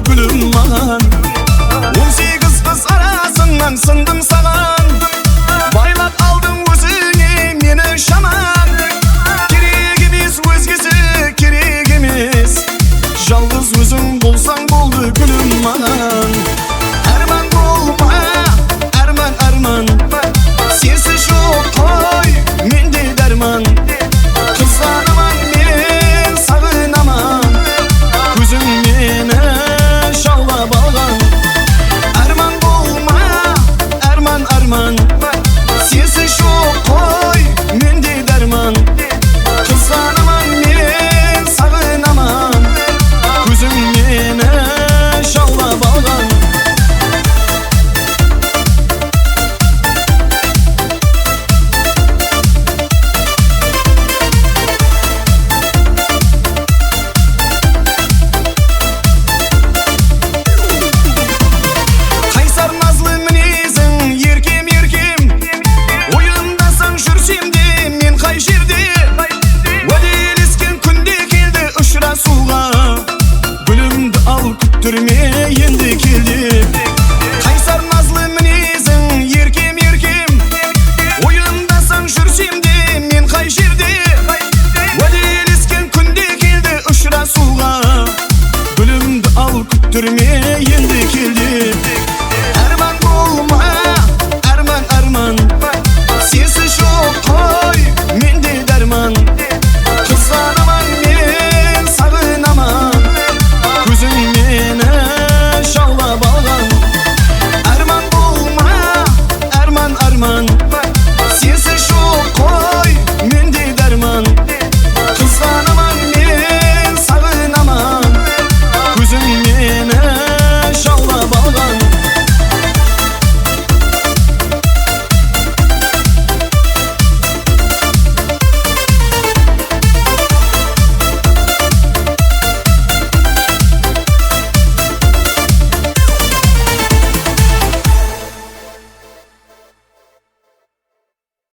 gülüm mağan. 18 kız arasından sındım sağan. Baylap aldın özüne meni şaman. Kerigimiz özgesi kerigimiz. Жалғыз өзің болсаң болды gülüm mağan. Arman болма, arman arman. Sensiz жоқ қой менде дәрман. Қызғанаман мен сағынаман. Көзің мені жаулап алған. Arman болма, arman arman. Sensiz жоқ қой менде дәрман. Қызғанаман мен сағынаман. Көзің мені жаулап алған. Қайсар назлы мінезің еркем еркем. Ойындасаң жүрсем де мен қай жерде. Уәделескен күнде келді ұшырасуға. Гүлімді ал күттірме енді келді. Қайсар назлы мінезің еркем еркем. Ойындасаң жүрсем де мен қай жерде. Уәделескен күнде келді ұшырасуға. Гүлімді ал күттірме енді келді.